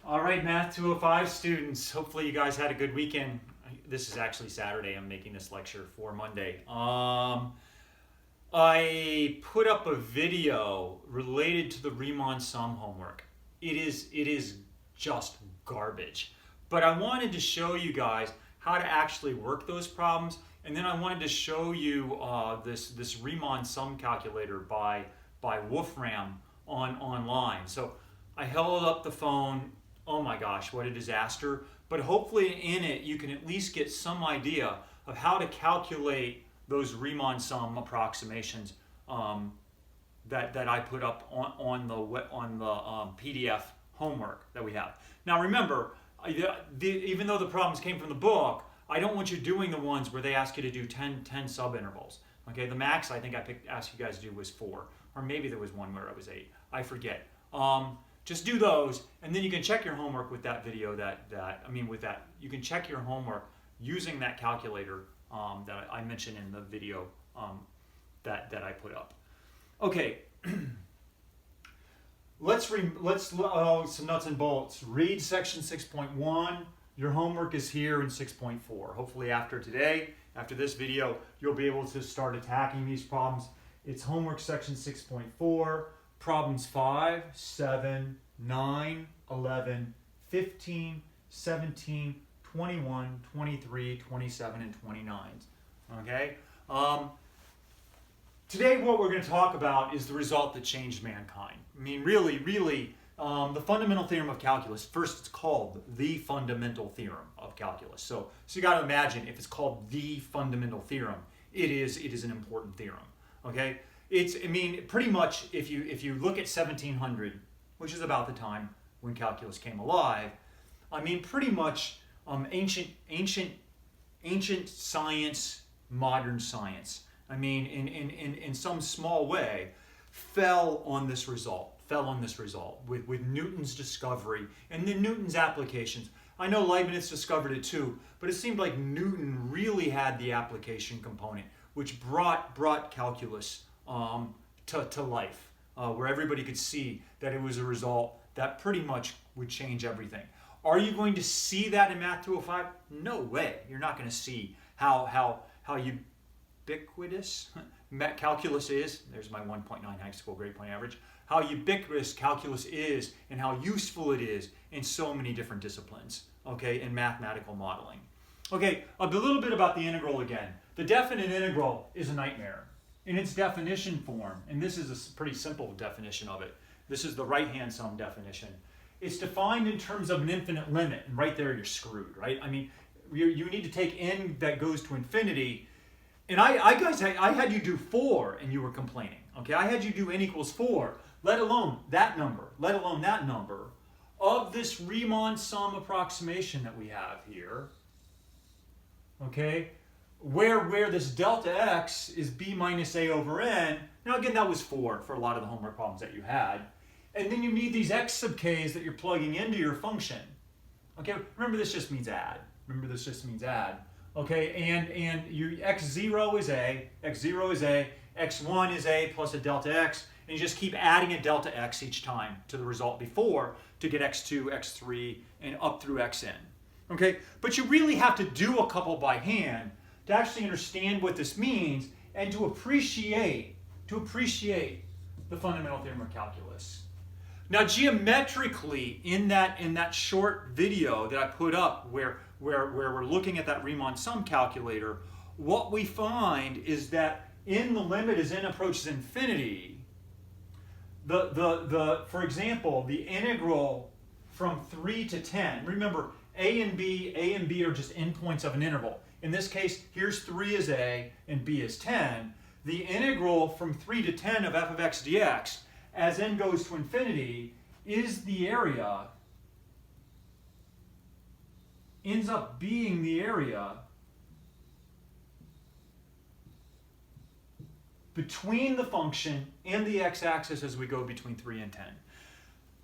All right, Math 205 students, hopefully you guys had a good weekend. This is actually Saturday. I'm making this lecture for Monday. I put up a video related to the Riemann sum homework. It is just garbage. But I wanted to show you guys how to actually work those problems, and then I wanted to show you this Riemann sum calculator by Wolfram online. So I held up the phone. Oh my gosh, what a disaster. But hopefully in it you can at least get some idea of how to calculate those Riemann sum approximations that I put up on the PDF homework that we have. Now remember, even though the problems came from the book, I don't want you doing the ones where they ask you to do 10 subintervals. Okay, the max I think I asked you guys to do was 4, or maybe there was one where it was 8. I forget. Just do those, and then you can check your homework with that video. You can check your homework using that calculator that I mentioned in the video that I put up. Okay, let's some nuts and bolts. Read section 6.1. Your homework is here in 6.4. Hopefully after today, after this video, you'll be able to start attacking these problems. It's homework section 6.4. Problems 5, 7, 9, 11, 15, 17, 21, 23, 27, and 29. Okay? Today what we're going to talk about is the result that changed mankind. I mean, really, the fundamental theorem of calculus, first it's called the fundamental theorem of calculus. So you got to imagine, if it's called the fundamental theorem, it is an important theorem. Okay? Pretty much if you look at 1700, which is about the time when calculus came alive, pretty much ancient science, modern science, in some small way, fell on this result with Newton's discovery and then Newton's applications. I know Leibniz discovered it too, but it seemed like Newton really had the application component, which brought calculus to life, where everybody could see that it was a result that pretty much would change everything. Are you going to see that in Math 205? No way. You're not going to see how ubiquitous calculus is. There's my 1.9 high school grade point average. How ubiquitous calculus is and how useful it is in so many different disciplines, okay, in mathematical modeling. Okay, a little bit about the integral again. The definite integral is a nightmare. In its definition form, and this is a pretty simple definition of it. This is the right-hand sum definition. It's defined in terms of an infinite limit, and right there you're screwed, right? You need to take n that goes to infinity, and I had you do 4, and you were complaining. Okay, I had you do n equals 4, let alone that number, of this Riemann sum approximation that we have here. Okay. Where this delta x is b minus a over n. Now again, that was 4 for a lot of the homework problems that you had. And then you need these x sub k's that you're plugging into your function. Okay, remember this just means add. Okay, and your x0 is a, x1 is a plus a delta x, and you just keep adding a delta x each time to the result before to get x2, x3, and up through xn. Okay, but you really have to do a couple by hand to actually understand what this means and to appreciate the fundamental theorem of calculus. Now geometrically, in that short video that I put up where we're looking at that Riemann sum calculator, what we find is that in the limit as n approaches infinity, for example, the integral from 3 to 10, remember a and b are just endpoints of an interval. In this case, here's 3 is a and b is 10. The integral from 3 to 10 of f of x dx, as n goes to infinity, is the area, ends up being the area between the function and the x-axis as we go between 3 and 10.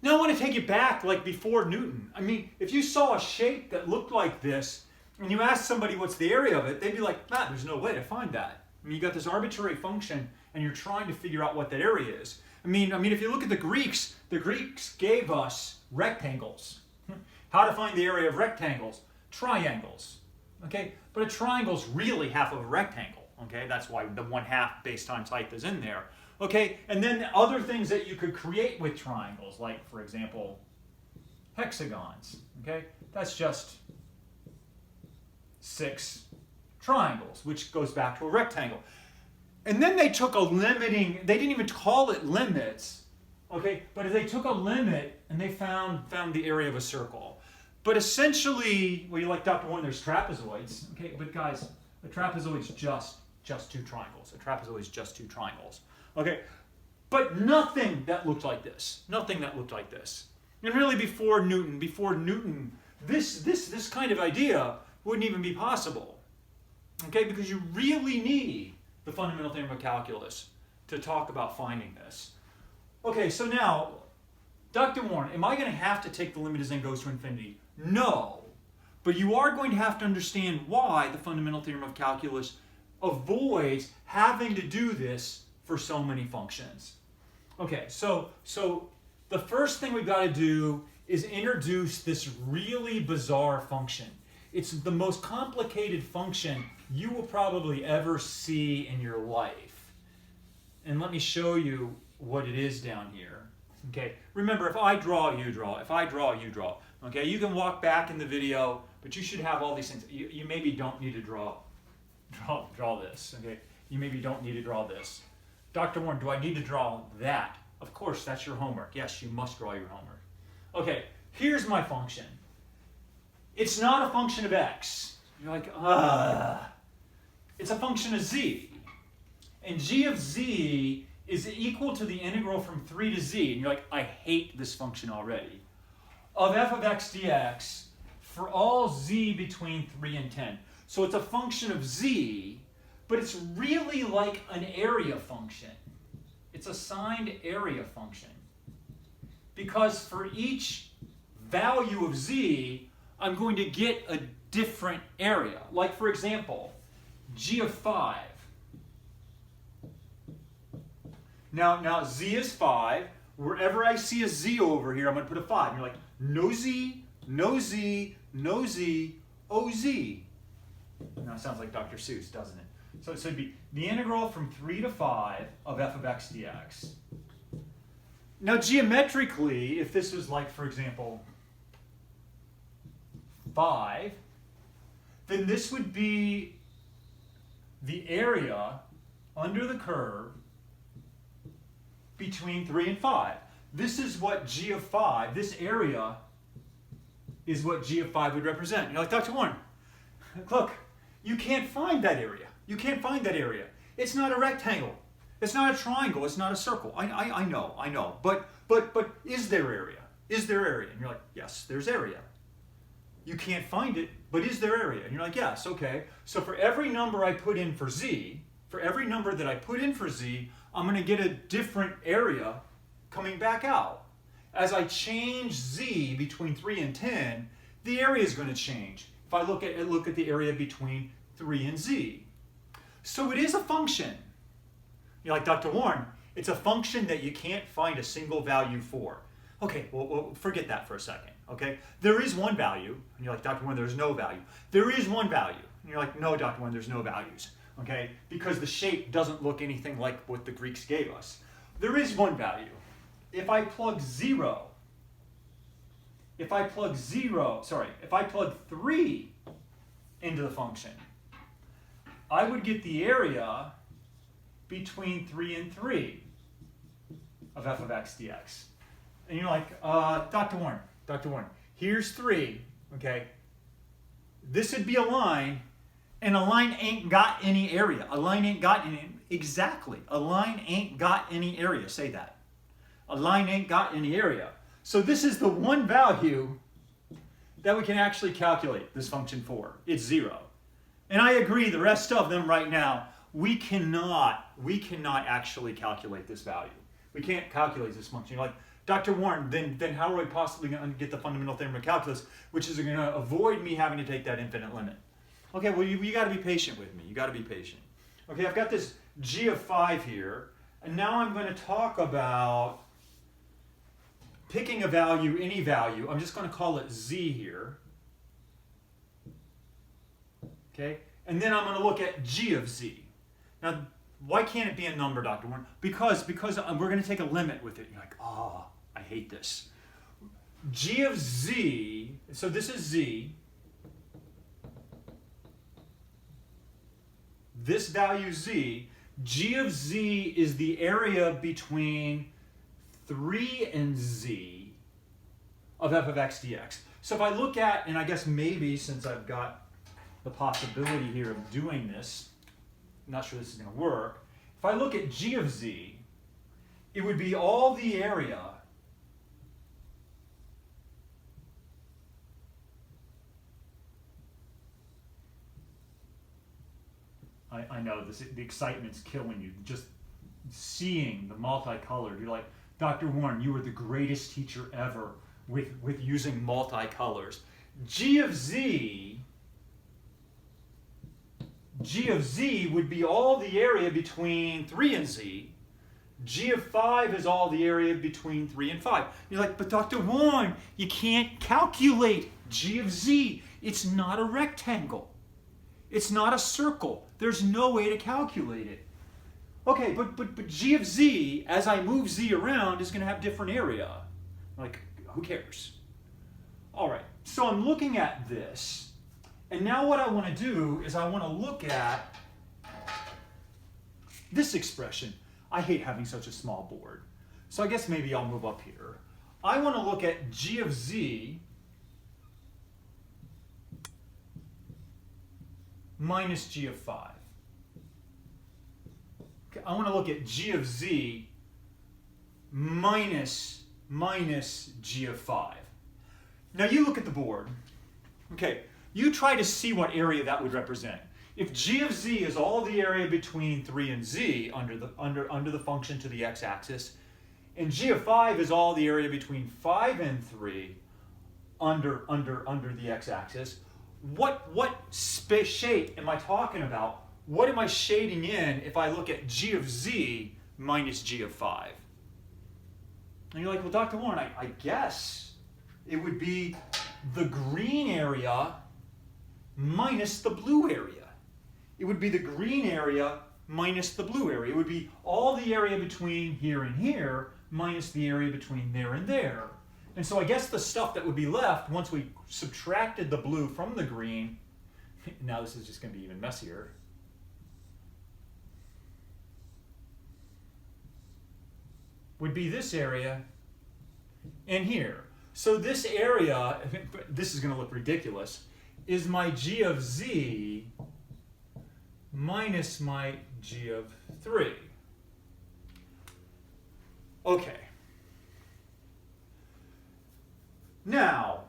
Now I want to take you back like before Newton. If you saw a shape that looked like this, and you ask somebody what's the area of it, they'd be like, there's no way to find that. You got this arbitrary function, and you're trying to figure out what that area is. If you look at the Greeks gave us rectangles. How to find the area of rectangles? Triangles. Okay, but a triangle's really half of a rectangle. Okay, that's why the 1/2 base times height is in there. Okay, and then other things that you could create with triangles, like for example, hexagons. Okay, that's just 6 triangles, which goes back to a rectangle. And then they took a limiting, they didn't even call it limits, okay, but they took a limit and they found the area of a circle. But essentially, well, you like Dr. Warren, there's trapezoids, okay, but guys, a trapezoid's just 2 triangles. A trapezoid is just 2 triangles, okay? But nothing that looked like this. Nothing that looked like this. And really before Newton, this kind of idea wouldn't even be possible, okay? Because you really need the fundamental theorem of calculus to talk about finding this. Okay, so now, Dr. Warren, am I going to have to take the limit as n goes to infinity? No. But you are going to have to understand why the fundamental theorem of calculus avoids having to do this for so many functions. Okay, so the first thing we've got to do is introduce this really bizarre function. It's the most complicated function you will probably ever see in your life. And let me show you what it is down here. Okay, remember, if I draw, you draw. If I draw, you draw. Okay, you can walk back in the video, but you should have all these things. You maybe don't need to draw this. Okay, you maybe don't need to draw this. Dr. Warren, do I need to draw that? Of course, that's your homework. Yes, you must draw your homework. Okay, here's my function. It's not a function of x. You're like, it's a function of z. And g of z is equal to the integral from 3 to z. And you're like, I hate this function already. Of f of x dx for all z between 3 and 10. So it's a function of z, but it's really like an area function. It's a signed area function. Because for each value of z, I'm going to get a different area. Like, for example, g of 5. Now z is 5. Wherever I see a z over here, I'm going to put a 5. And you're like, no z, no z, no z, oh z. Now it sounds like Dr. Seuss, doesn't it? So it'd be the integral from 3 to 5 of f of x dx. Now geometrically, if this was like, for example, 5, then this would be the area under the curve between 3 and 5. This is what g of 5, this area is what g of 5 would represent. You're like, Dr. Warren, look, you can't find that area. You can't find that area. It's not a rectangle. It's not a triangle. It's not a circle. I know. But is there area? Is there area? And you're like, yes, there's area. You can't find it, but is there area? And you're like, yes, okay. So for every number I put in for z, for every number that I put in for z, I'm going to get a different area coming back out. As I change z between 3 and 10, the area is going to change. If I look at the area between 3 and z. So it is a function. You're like, Dr. Warren, it's a function that you can't find a single value for. Okay, well, forget that for a second, okay? There is one value, and you're like, Dr. Warren, there's no value. There is one value, and you're like, no, Dr. Warren, there's no values, okay? Because the shape doesn't look anything like what the Greeks gave us. There is one value. If I plug 3 into the function, I would get the area between 3 and 3 of f of x dx. And you're like, Dr. Warren, here's 3, okay? This would be a line, and a line ain't got any area. A line ain't got any, exactly. A line ain't got any area, say that. A line ain't got any area. So this is the one value that we can actually calculate this function for. It's 0. And I agree, the rest of them right now, we cannot actually calculate this value. We can't calculate this function. You're like, Dr. Warren, then how are we possibly going to get the fundamental theorem of calculus, which is going to avoid me having to take that infinite limit? Okay, well, you got to be patient with me. You got to be patient. Okay, I've got this g of 5 here, and now I'm going to talk about picking a value, any value, I'm just going to call it z here. Okay, and then I'm going to look at g of z. Now, why can't it be a number, Dr. Warren? Because we're going to take a limit with it. You're like, oh, I hate this. G of z, so this is z. This value z, g of z is the area between 3 and z of f of x dx. So if I look at, and I guess maybe since I've got the possibility here of doing this, I'm not sure this is going to work. If I look at g of z, it would be all the area I know the excitement's killing you. Just seeing the multicolored, you're like, Dr. Warren, you were the greatest teacher ever with using multicolors. G of z would be all the area between 3 and z. G of 5 is all the area between 3 and 5. You're like, but Dr. Warren, you can't calculate G of z. It's not a rectangle. It's not a circle. There's no way to calculate it. Okay, but G of z, as I move z around, is going to have different area. Like, who cares? All right, so I'm looking at this, and now what I want to do is I want to look at this expression. I hate having such a small board, so I guess maybe I'll move up here. I want to look at G of z minus G of 5. Okay, I want to look at G of z minus G of 5. Now you look at the board. Okay, you try to see what area that would represent. If G of z is all the area between 3 and z under the function to the x-axis, and G of 5 is all the area between 5 and 3 under the x-axis, what shape am I talking about? What am I shading in if I look at G of z minus G of 5? And you're like, well, Dr. Warren, I guess it would be the green area minus the blue area. It would be the green area minus the blue area. It would be all the area between here and here minus the area between there and there. And so I guess the stuff that would be left once we subtracted the blue from the green, now this is just going to be even messier. Would be this area and here. So this area, this is going to look ridiculous, is my G of z minus my G of 3. Okay. Now,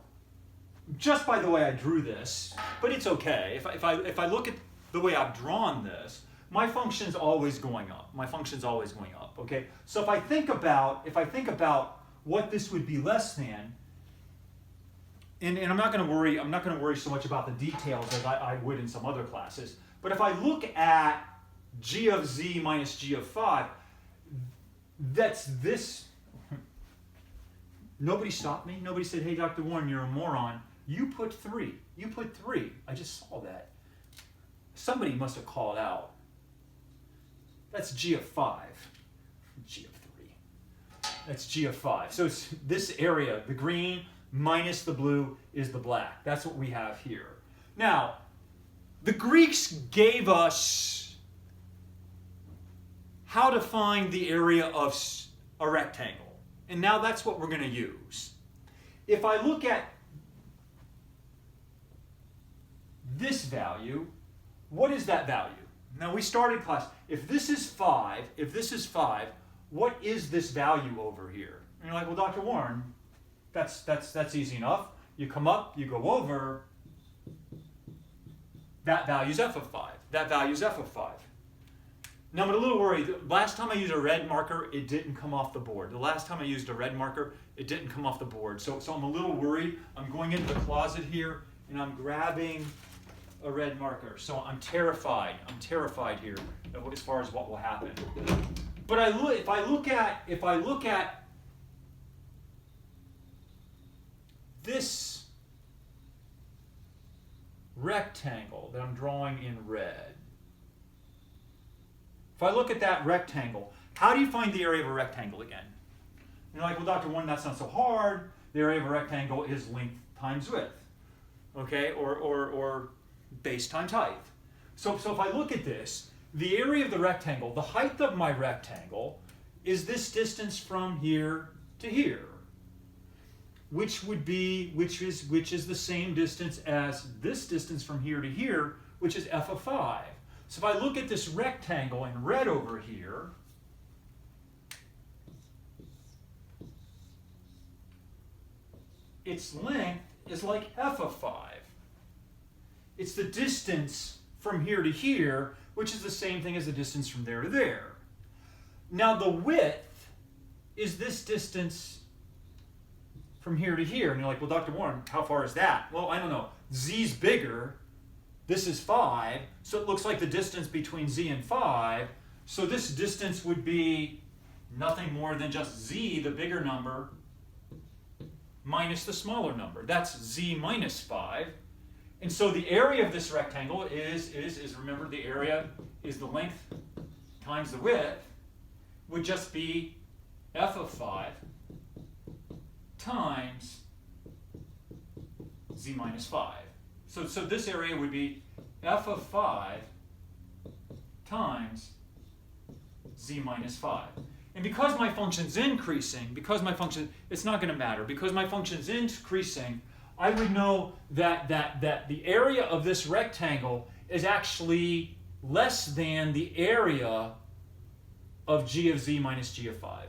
just by the way I drew this, but it's okay. If I look at the way I've drawn this, my function's always going up. My function's always going up. Okay. So if I think about what this would be less than, and I'm not going to worry so much about the details as I would in some other classes. But if I look at G of z minus G of 5, that's this. Nobody stopped me. Nobody said, hey, Dr. Warren, you're a moron. You put 3. You put 3. I just saw that. Somebody must have called out. That's G of 5. G of 3. That's G of 5. So it's this area, the green minus the blue is the black. That's what we have here. Now, the Greeks gave us how to find the area of a rectangle. And now that's what we're going to use. If I look at this value, what is that value? Now we started class. If this is 5, what is this value over here? And you're like, well, Dr. Warren, that's easy enough. You come up, you go over. That value's f of 5. That value's f of 5. Now I'm a little worried. Last time I used a red marker, it didn't come off the board. The last time I used a red marker, it didn't come off the board. So I'm a little worried. I'm going into the closet here, and I'm grabbing a red marker. So I'm terrified. I'm terrified here as far as what will happen. But if I look at this rectangle that I'm drawing in red, if I look at that rectangle, how do you find the area of a rectangle again? You're like, well, Dr. Warren, that's not so hard. The area of a rectangle is length times width, okay, or base times height. So if I look at this, the area of the rectangle, the height of my rectangle is this distance from here to here, which is the same distance as this distance from here to here, which is f of 5. So if I look at this rectangle in red over here, its length is like f of 5. It's the distance from here to here, which is the same thing as the distance from there to there. Now the width is this distance from here to here. And you're like, well, Dr. Warren, how far is that? Well, I don't know. Z's bigger. This is 5. So it looks like the distance between Z and 5. So this distance would be nothing more than just Z, the bigger number, minus the smaller number. That's Z minus 5. And so the area of this rectangle is remember, the area is the length times the width, would just be f of 5 times Z minus 5. So this area would be f of 5 times Z minus 5. And because my function's increasing, it's not going to matter. Because my function's increasing, I would know that the area of this rectangle is actually less than the area of g of z minus g of 5.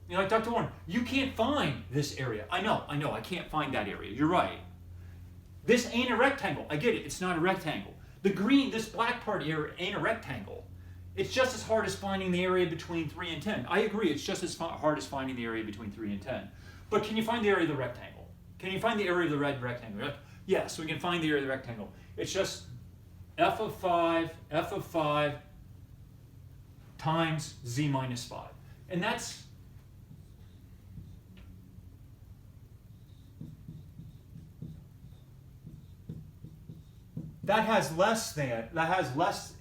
You're like, Dr. Warren, you can't find this area. I know, I can't find that area. You're right. This ain't a rectangle. I get it, it's not a rectangle. The green, this black part here ain't a rectangle. It's just as hard as finding the area between 3 and 10. I agree, it's just as hard as finding the area between 3 and 10. But can you find the area of the rectangle? Can you find the area of the red rectangle? Yes, we can find the area of the rectangle. It's just f of 5 times z minus 5. And that has less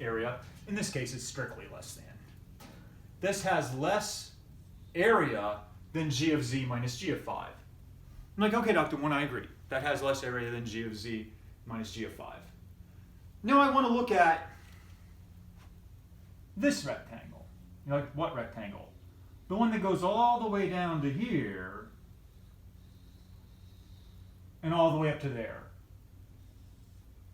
area. In this case, it's strictly less than. This has less area than g of z minus g of 5. I'm like, okay, Dr. Warren, I agree. That has less area than g of z minus g of 5. Now I want to look at this rectangle. You're like, what rectangle? The one that goes all the way down to here and all the way up to there.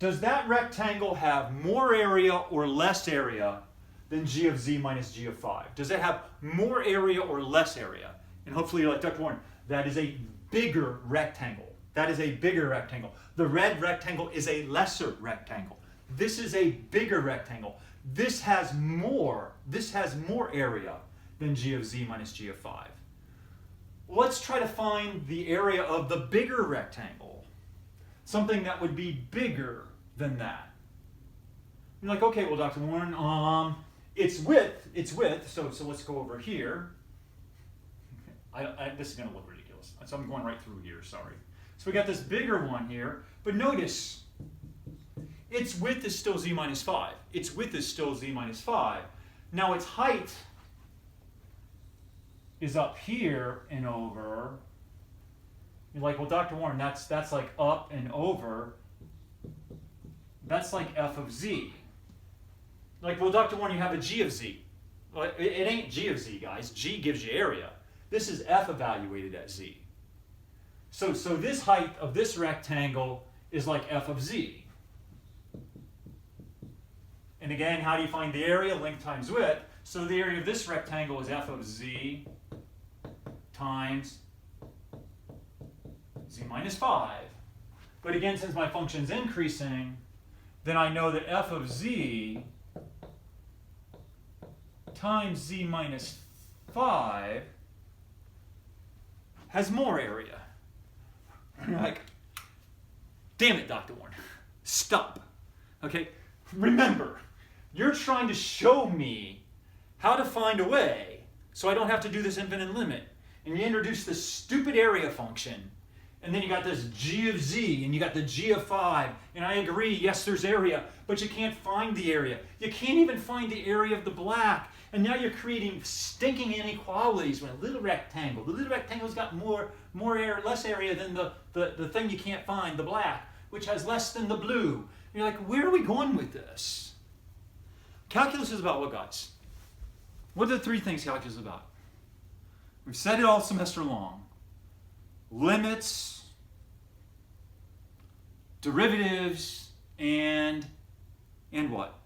Does that rectangle have more area or less area than g of z minus g of 5? Does it have more area or less area? And hopefully you're like, Dr. Warren, that is a bigger rectangle. That is a bigger rectangle. The red rectangle is a lesser rectangle. This is a bigger rectangle. This has more area than g of z minus g of 5. Let's try to find the area of the bigger rectangle. Something that would be bigger than that. You're like, okay, well, Dr. Warren, its width, so let's go over here. This is going to look ridiculous. So I'm going right through here, sorry. So we got this bigger one here, but notice its width is still z minus 5. Its width is still z minus 5. Now its height is up here and over. You're like, well, Dr. Warren, that's like up and over. That's like f of z. Like, well, Dr. Warren, you have a g of z. Well, it ain't g of z, guys. G gives you area. This is f evaluated at z. So this height of this rectangle is like f of z. And again, how do you find the area? Length times width. So the area of this rectangle is f of z times z minus 5. But again, since my function's increasing, then I know that f of z times z minus 5 has more area. You're like, damn it, Dr. Warren, stop. Okay, remember, you're trying to show me how to find a way so I don't have to do this infinite limit. And you introduce this stupid area function, And then you got this g of z, and you got the g of 5. And I agree, yes, there's area, but you can't find the area. You can't even find the area of the black. And now you're creating stinking inequalities with a little rectangle. The little rectangle's got less area than the thing you can't find, the black, which has less than the blue. And you're like, where are we going with this? Calculus is about what, guys? What are the three things calculus is about? We've said it all semester long. Limits, derivatives, and what?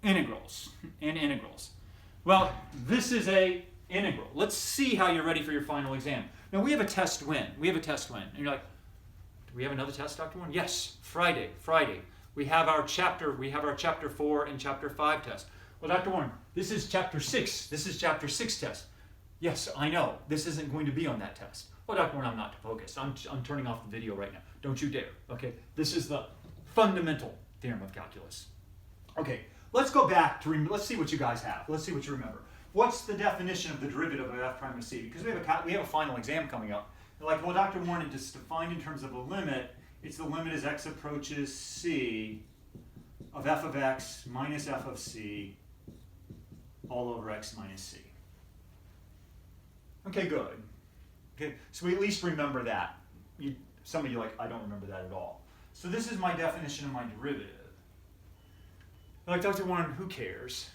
Integrals. And integrals. Well, this is a integral. Let's see how you're ready for your final exam. Now, we have a test when. We have a test when. And you're like, do we have another test, Dr. Warren? Yes, Friday. We have our chapter 4 and chapter 5 test. Well, Dr. Warren, this is chapter 6. This is chapter 6 test. Yes, I know. This isn't going to be on that test. Well, Dr. Warren, I'm not focused. I'm turning off the video right now. Don't you dare. Okay? This is the fundamental theorem of calculus. Okay, let's go back to, let's see what you guys have. Let's see what you remember. What's the definition of the derivative of f prime of c? Because we have a final exam coming up. They're like, well, Dr. Warren, it's defined in terms of a limit. It's the limit as x approaches c of f of x minus f of c all over x minus c. Okay, good. Okay, so we at least remember that. Some of you are like, I don't remember that at all. So this is my definition of my derivative. Like, Dr. Warren, who cares?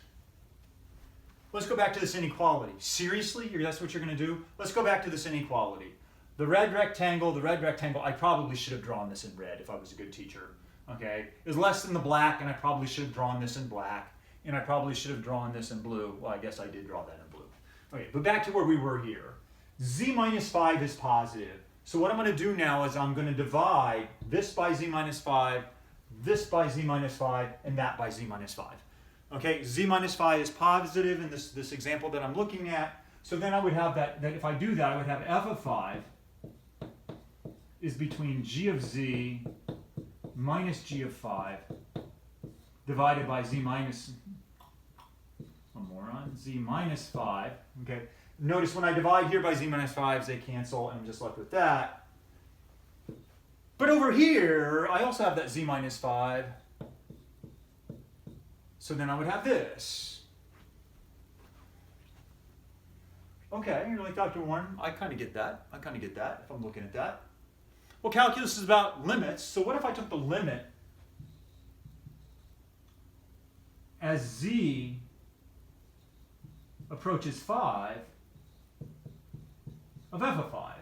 Let's go back to this inequality. Seriously? That's what you're going to do? Let's go back to this inequality. The red rectangle, I probably should have drawn this in red if I was a good teacher. Okay? Is less than the black, and I probably should have drawn this in black, and I probably should have drawn this in blue. Well, I guess I did draw that in blue. Okay, but back to where we were here. Z minus 5 is positive. So what I'm going to do now is I'm going to divide this by z minus 5, this by z minus 5, and that by z minus 5. Okay, z minus 5 is positive in this example that I'm looking at. So then I would have that if I do that, I would have f of 5 is between g of z minus g of 5 divided by z minus, z minus 5. Okay. Notice when I divide here by z minus 5s, they cancel, and I'm just left with that. But over here, I also have that z minus 5. So then I would have this. Okay, you're like, Dr. Warren, I kind of get that. If I'm looking at that. Well, calculus is about limits. So what if I took the limit as z approaches 5 of f of 5?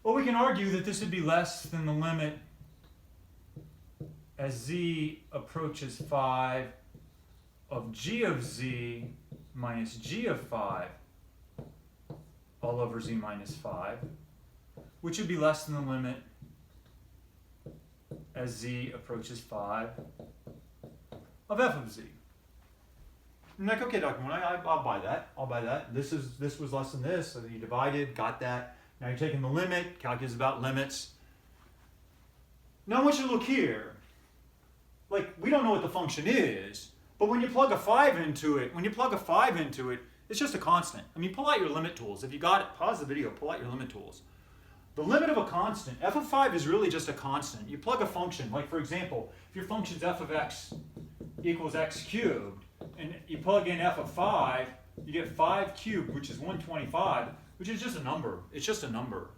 Well, we can argue that this would be less than the limit as z approaches 5 of g of z minus g of 5 all over z minus 5, which would be less than the limit as z approaches 5 of f of z. I'm like, okay, Dr. Warren, I'll buy that. This was less than this, so you divided, got that. Now you're taking the limit. Calculus is about limits. Now I want you to look here. Like, we don't know what the function is, but when you plug a 5 into it, it's just a constant. I mean, pull out your limit tools. If you got it, pause the video, pull out your limit tools. The limit of a constant, f of 5 is really just a constant. You plug a function, like for example, if your function's f of x equals x cubed, and you plug in f of 5, you get 5 cubed, which is 125, which is just a number. It's just a number.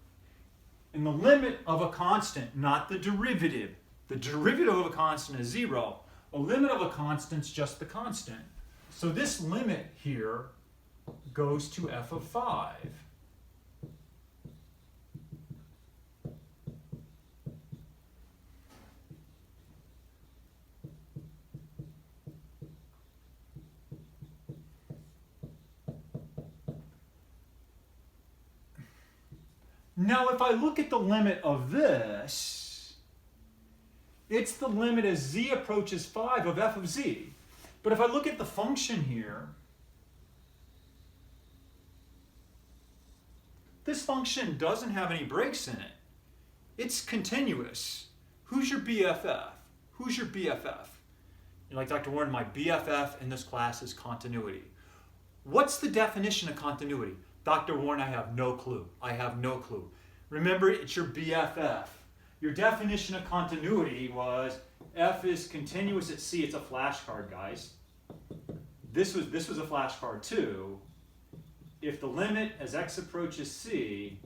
And the limit of a constant, not the derivative. The derivative of a constant is 0. A limit of a constant is just the constant. So this limit here goes to f of 5. Now, if I look at the limit of this, it's the limit as z approaches 5 of f of z. But if I look at the function here, this function doesn't have any breaks in it. It's continuous. Who's your BFF? Who's your BFF? You're like, Dr. Warren, my BFF in this class is continuity. What's the definition of continuity? Dr. Warren, I have no clue. I have no clue. Remember, it's your BFF. Your definition of continuity was F is continuous at C. It's a flashcard, guys. This was a flashcard too. If the limit as x approaches C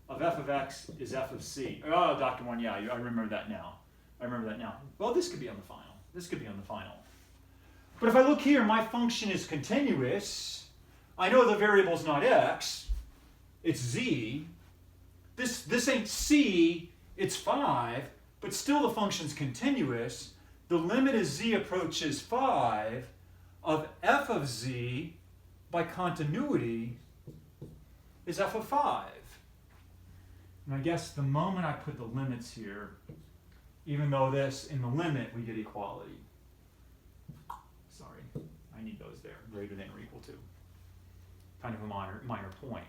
of f of x is f of c. Oh, Dr. Warren, yeah, I remember that now. I remember that now. Well, this could be on the final. This could be on the final. But if I look here, my function is continuous. I know the variable's not x, it's z. This ain't c, it's 5, but still the function's continuous. The limit as z approaches 5 of f of z by continuity is f of 5. And I guess the moment I put the limits here, even though this, in the limit, we get equality. Sorry, I need those there, greater than or equal to. Kind of a minor point.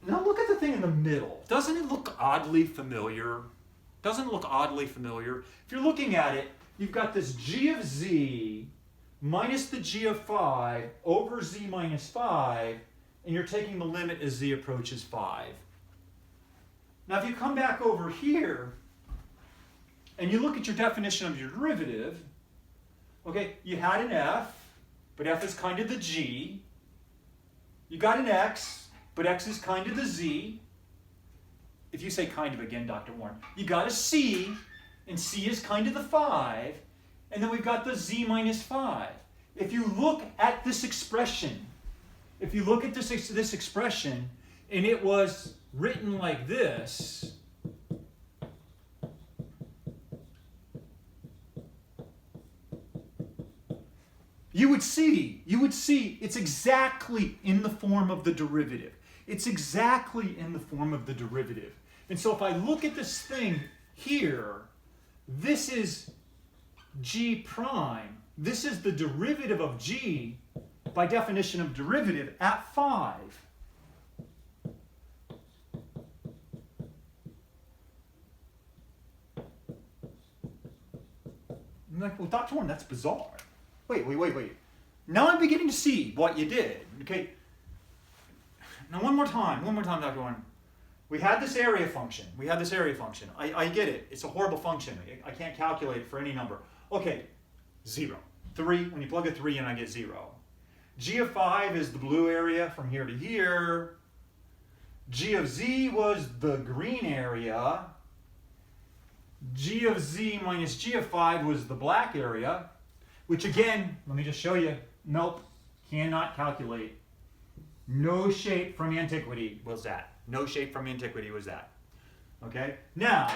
Now look at the thing in the middle. Doesn't it look oddly familiar? Doesn't it look oddly familiar? If you're looking at it, you've got this g of z minus the g of 5 over z minus 5, and you're taking the limit as z approaches 5. Now if you come back over here, and you look at your definition of your derivative, okay, you had an f, but f is kind of the g. You got an x, but x is kind of the z. If you say kind of again, Dr. Warren, you got a c, and c is kind of the 5, and then we've got the z minus 5. If you look at this expression, this expression, and it was written like this, you would see it's exactly in the form of the derivative. It's exactly in the form of the derivative. And so if I look at this thing here, this is g prime. This is the derivative of g by definition of derivative at 5. I'm like, well, Dr. Warren, that's bizarre. Wait. Now I'm beginning to see what you did. Okay. Now one more time, Dr. Warren. We had this area function. I get it. It's a horrible function. I can't calculate it for any number. Okay, 0. 3, when you plug a 3 in, I get 0. G of 5 is the blue area from here to here. G of z was the green area. G of z minus G of 5 was the black area, which again, let me just show you. Nope, cannot calculate. No shape from antiquity was that. No shape from antiquity was that. Okay? Now,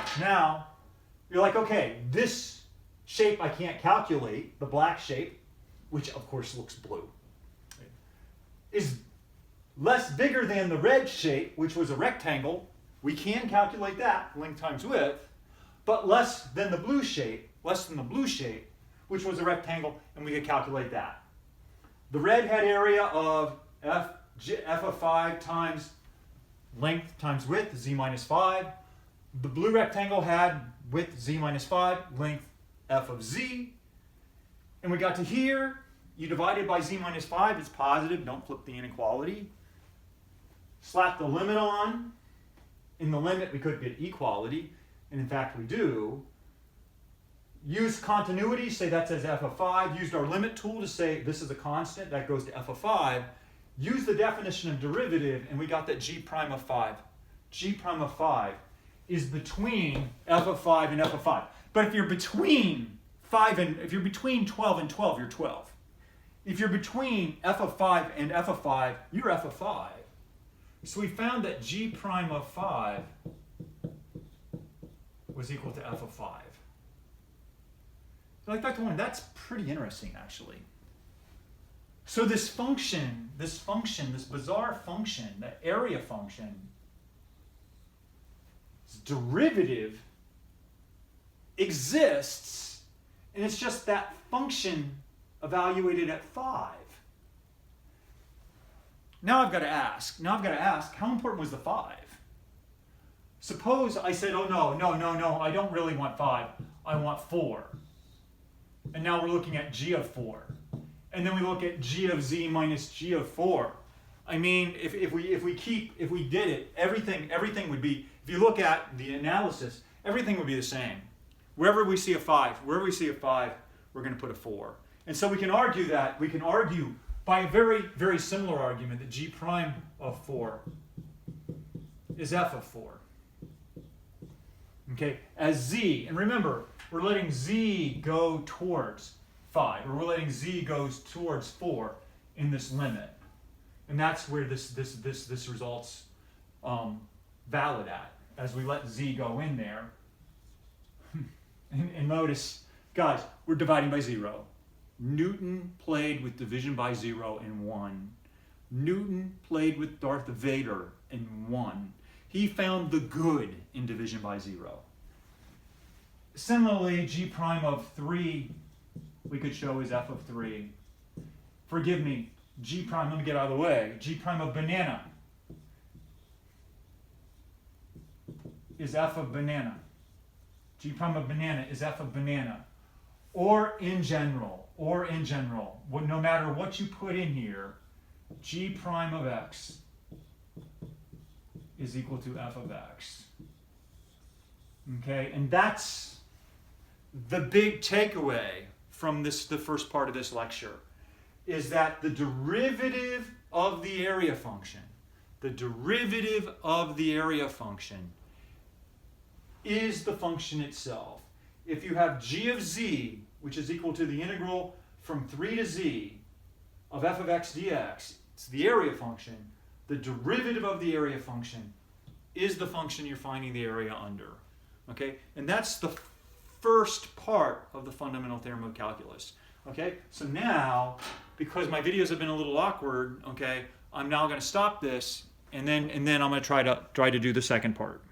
you're like, okay, this shape I can't calculate, the black shape, which of course looks blue, is less bigger than the red shape, which was a rectangle. We can calculate that, length times width, but less than the blue shape, which was a rectangle, and we could calculate that. The red had area of f of 5 times length times width, z minus 5. The blue rectangle had width z minus 5, length f of z. And we got to here, you divided by z minus 5, it's positive, don't flip the inequality. Slap the limit on. In the limit, we could get equality, and in fact we do. Use continuity, say that says f of 5. Used our limit tool to say this is a constant, that goes to f of 5. Use the definition of derivative, and we got that g prime of 5. G prime of 5 is between f of 5 and f of 5. But if you're between 12 and 12, you're 12. If you're between f of 5 and f of 5, you're f of 5. So we found that g prime of 5 was equal to f of 5. Like Dr. Warren, that's pretty interesting, actually. So this function, this bizarre function, that area function, its derivative exists, and it's just that function evaluated at 5. Now I've got to ask, how important was the 5? Suppose I said, oh no, I don't really want 5, I want 4. And now we're looking at g of 4. and then we look at g of z minus g of 4. I mean, if we did it, everything would be, if you look at the analysis, everything would be the same. Wherever we see a 5, we're going to put a 4. And so we can argue by a very, very similar argument that g prime of 4 is f of 4. Okay, as z, and remember, we're letting z go towards 5, or we're letting z goes towards 4 in this limit. And that's where this results valid at, as we let z go in there. And notice, guys, we're dividing by 0. Newton played with division by 0 and won. Newton played with Darth Vader and won. He found the good in division by 0. Similarly, g prime of 3, we could show is f of 3. Forgive me, g prime, let me get out of the way. G prime of banana is f of banana. G prime of banana is f of banana. Or in general, no matter what you put in here, g prime of x is equal to f of x. Okay, and that's the big takeaway from the first part of this lecture, is that the derivative of the area function, is the function itself. If you have g of z, which is equal to the integral from 3 to z of f of x dx, it's the area function, the derivative of the area function is the function you're finding the area under. Okay, and that's the first part of the fundamental theorem of calculus. Okay, so now, because my videos have been a little awkward, okay, I'm now going to stop this, and then I'm going to try to do the second part.